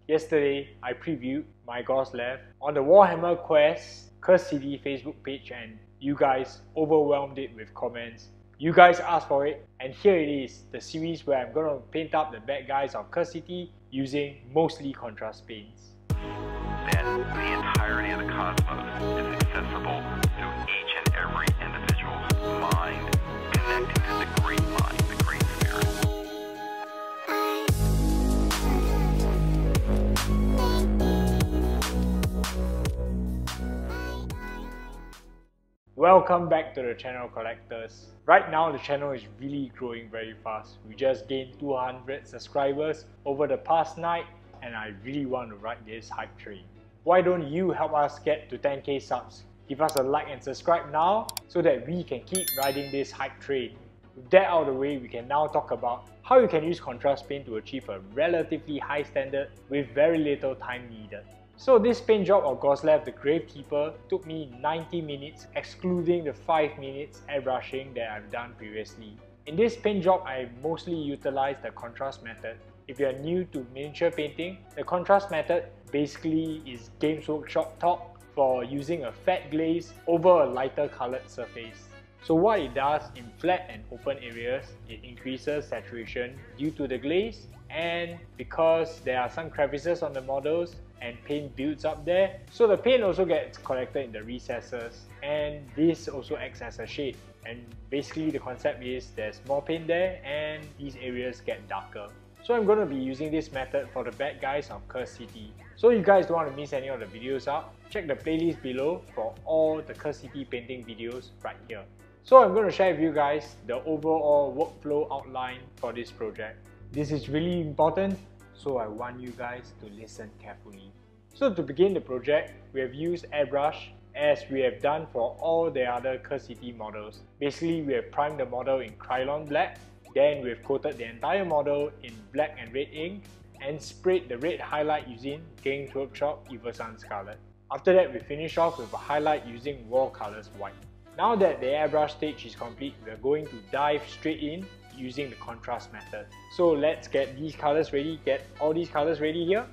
Yesterday, I previewed my Gorslav on the Warhammer Quest Cursed City Facebook page and you guys overwhelmed it with comments. You guys asked for it, and here it is, the series where I'm going to paint up the bad guys of Cursed City using mostly contrast paints. Then the entirety of the cosmos is accessible through each and every individual's mind, connecting to the great mind, the great spirit. Welcome back to the channel, collectors. Right now the channel is really growing very fast. We just gained 200 subscribers over the past night and I really want to ride this hype train. Why don't you help us get to 10k subs? Give us a like and subscribe now so that we can keep riding this hype train. With that out of the way, we can now talk about how you can use contrast paint to achieve a relatively high standard with very little time needed. So this paint job of Gorslav the Grave Keeper took me 90 minutes excluding the 5 minutes airbrushing that I've done previously. In this paint job, I mostly utilized the contrast method. If you are new to miniature painting, the contrast method basically is Games Workshop talk for using a fat glaze over a lighter colored surface. So what it does in flat and open areas, it increases saturation due to the glaze, and because there are some crevices on the models and paint builds up there, so the paint also gets collected in the recesses, and this also acts as a shade. And basically the concept is there's more paint there and these areas get darker. So I'm going to be using this method for the bad guys of Cursed City. So you guys don't want to miss any of the videos out, check the playlist below for all the Cursed City painting videos right here. So I'm going to share with you guys the overall workflow outline for this project. This is really important, so I want you guys to listen carefully. So to begin the project, we have used airbrush as we have done for all the other Cursed City models. Basically, we have primed the model in Krylon black, then we have coated the entire model in black and red ink and sprayed the red highlight using Games Workshop Evil Sun Scarlet. After that, we finish off with a highlight using Wall Colors White. Now that the airbrush stage is complete, we are going to dive straight in using the contrast method. So let's get these colors ready, get all these colors ready here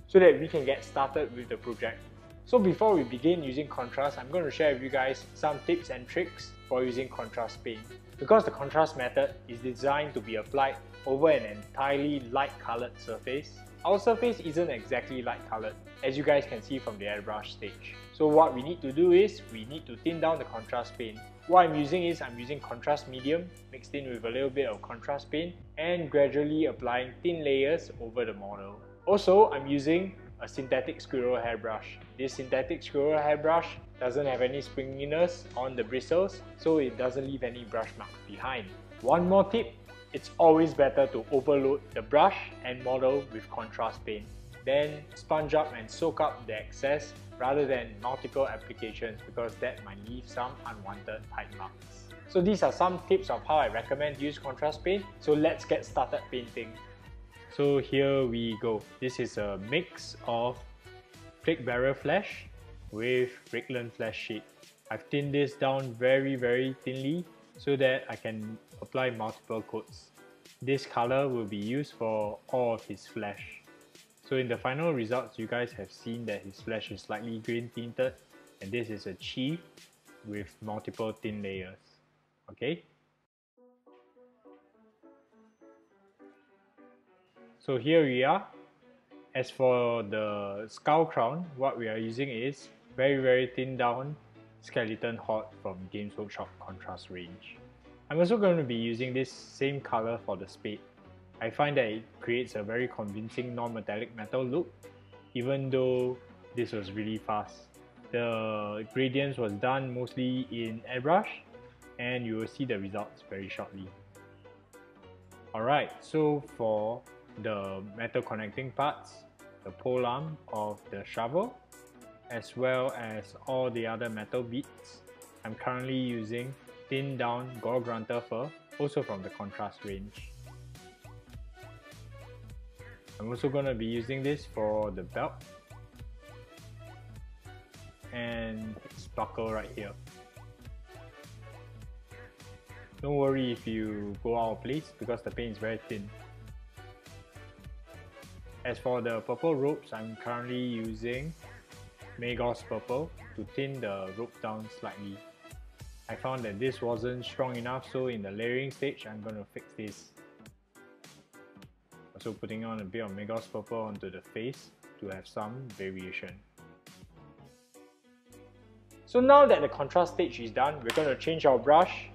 so that we can get started with the project. So before we begin using contrast, I'm going to share with you guys some tips and tricks for using contrast paint. Because the contrast method is designed to be applied over an entirely light colored surface, our surface isn't exactly light colored, as you guys can see from the airbrush stage. So what we need to do is, we need to thin down the contrast paint. What I'm using is, I'm using contrast medium mixed in with a little bit of contrast paint and gradually applying thin layers over the model. Also, I'm using a synthetic squirrel hairbrush. This synthetic squirrel hairbrush doesn't have any springiness on the bristles, so it doesn't leave any brush marks behind. One more tip, it's always better to overload the brush and model with contrast paint. Then sponge up and soak up the excess rather than multiple applications, because that might leave some unwanted tight marks. So these are some tips of how I recommend use contrast paint. So let's get started painting. So here we go. This is a mix of PLAGUEBEARER flesh with REIKLAND FLESHSHADE. I've thinned this down very thinly so that I can apply multiple coats. This color will be used for all of his flesh. So in the final results, you guys have seen that his flesh is slightly green tinted, and this is achieved with multiple thin layers. Okay? So here we are. As for the skull crown, what we are using is very thin down skeleton HORDE from Games Workshop contrast range. I'm also going to be using this same color for the spade. I find that it creates a very convincing non-metallic metal look, even though this was really fast. The gradients was done mostly in airbrush, and you will see the results very shortly. Alright, so for the metal connecting parts, the pole arm of the shovel, as well as all the other metal bits, I'm currently using thinned down GRUNTA fur, also from the contrast range. I'm also going to be using this for the belt and its buckle right here. Don't worry if you go out of place because the paint is very thin. As for the purple ropes, I'm currently using MAGOS purple to thin the rope down slightly. I found that this wasn't strong enough, so in the layering stage, I'm going to fix this. Also putting on a bit of MAGOS purple onto the face to have some variation. So now that the contrast stage is done, we're going to change our brush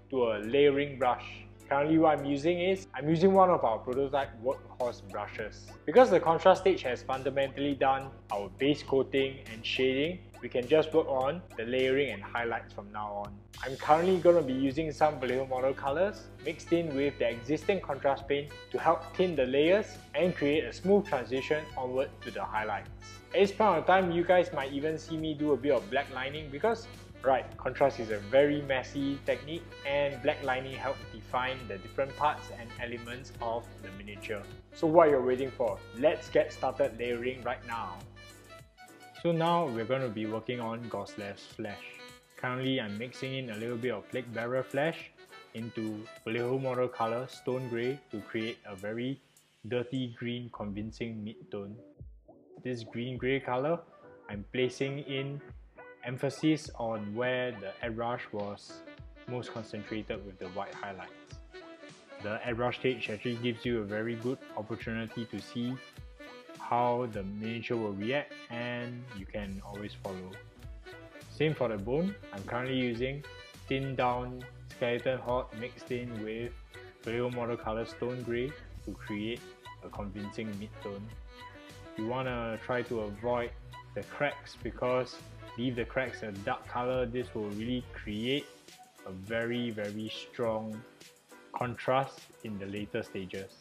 to a layering brush. Currently what I'm using is, I'm using one of our prototype workhorse brushes. Because the contrast stage has fundamentally done our base coating and shading, we can just work on the layering and highlights from now on. I'm currently going to be using some Vallejo model colors mixed in with the existing contrast paint to help thin the layers and create a smooth transition onward to the highlights. At this point of time, you guys might even see me do a bit of black lining because contrast is a very messy technique and black lining helps define the different parts and elements of the miniature. So what you're waiting for? Let's get started layering right now. So now we're going to be working on Gorslav's flesh. Currently I'm mixing in a little bit of PLAGUEBEARER flesh into Vallejo model color stone grey to create a very dirty green convincing mid-tone. This green grey color, I'm placing in emphasis on where the airbrush was most concentrated with the white highlights. The airbrush stage actually gives you a very good opportunity to see how the miniature will react and you can always follow. Same for the bone, I'm currently using thinned down skeleton horde mixed in with Vallejo model color stone grey to create a convincing mid-tone. You want to try to avoid the cracks because leave the cracks a dark color, this will really create a very strong contrast in the later stages.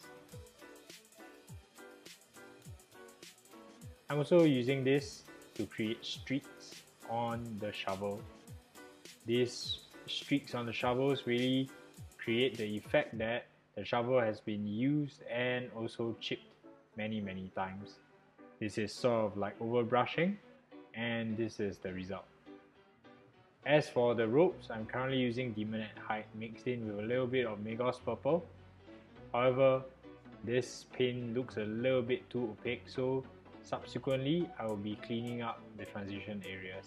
I'm also using this to create streaks on the shovel. These streaks on the shovels really create the effect that the shovel has been used and also chipped many times. This is sort of like overbrushing, and this is the result. As for the ropes, I'm currently using Demonette Hide mixed in with a little bit of MAGOS purple. However, this paint looks a little bit too opaque, so subsequently I will be cleaning up the transition areas.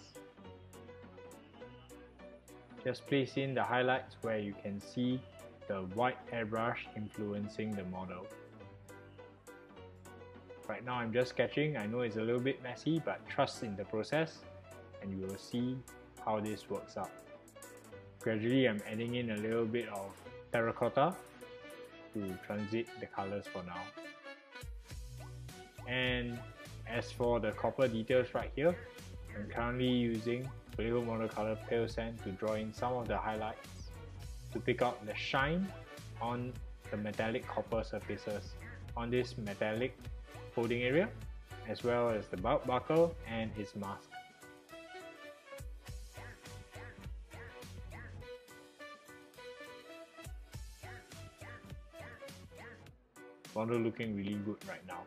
Just place in the highlights where you can see the white airbrush influencing the model. Right now I'm just sketching. I know it's a little bit messy, but trust in the process and you will see how this works out. Gradually I'm adding in a little bit of terracotta to transit the colors for now. And as for the copper details right here, I'm currently using Vallejo model color pale sand to draw in some of the highlights to pick up the shine on the metallic copper surfaces on this metallic folding area, as well as the belt buckle and his mask. Model looking really good right now.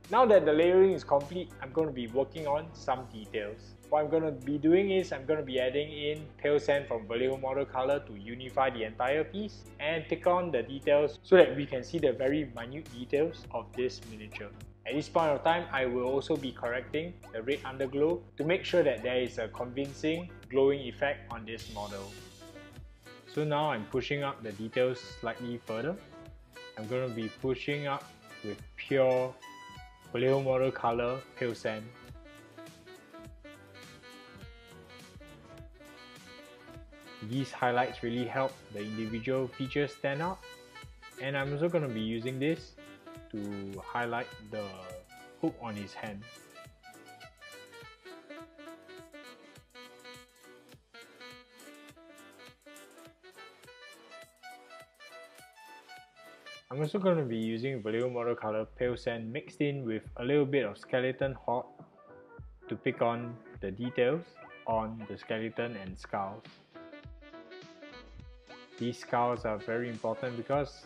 Now that the layering is complete, I'm going to be working on some details. What I'm going to be doing is I'm going to be adding in pale sand from Vallejo model color to unify the entire piece and take on the details so that we can see the very minute details of this miniature. At this point of time, I will also be correcting the red underglow to make sure that there is a convincing glowing effect on this model. So now I'm pushing up the details slightly further. I'm going to be pushing up with pure Vallejo model color pale sand. These highlights really help the individual features stand out, and I'm also going to be using this to highlight the hook on his hand. I'm also going to be using Vallejo model color pale sand mixed in with a little bit of skeleton horde to pick on the details on the skeleton and skulls. These skulls are very important because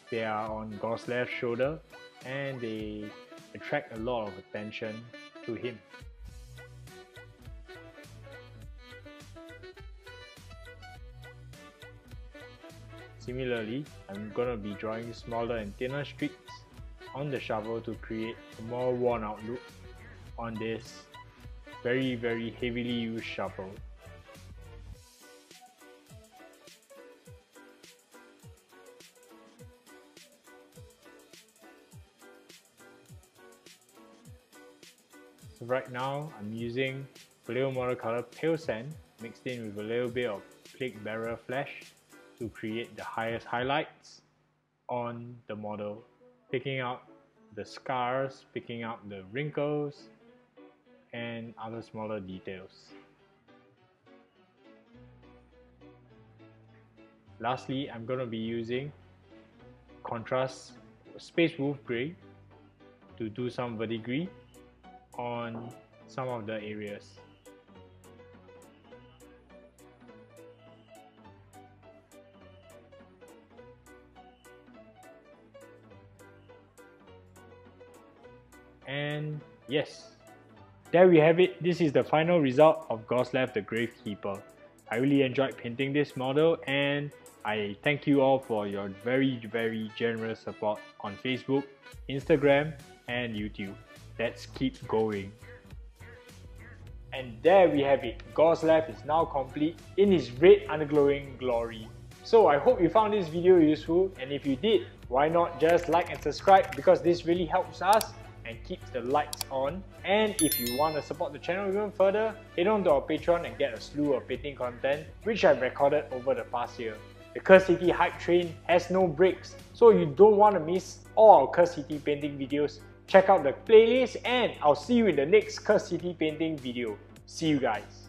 they are on Gorslav's shoulder and they attract a lot of attention to him. Similarly, I'm gonna be drawing smaller and thinner streaks on the shovel to create a more worn out look on this very heavily used shovel. So right now I'm using Vallejo watercolor pale sand mixed in with a little bit of PLAGUEBEARER flesh to create the highest highlights on the model, picking out the scars, picking out the wrinkles and other smaller details. Lastly, I'm going to be using contrast Space Wolf Grey to do some verdigris on some of the areas. And yes, there we have it. This is the final result of Gorslav the Grave Keeper. I really enjoyed painting this model, and I thank you all for your very generous support on Facebook, Instagram and YouTube. Let's keep going. And there we have it. Gorslav is now complete in his red underglowing glory. So I hope you found this video useful, and if you did, why not just like and subscribe, because this really helps us and keeps the lights on. And if you want to support the channel even further, head on to our Patreon and get a slew of painting content which I've recorded over the past year. The Cursed City hype train has no breaks, so you don't want to miss all our Cursed City painting videos. Check out the playlist and I'll see you in the next Cursed City painting video. See you guys.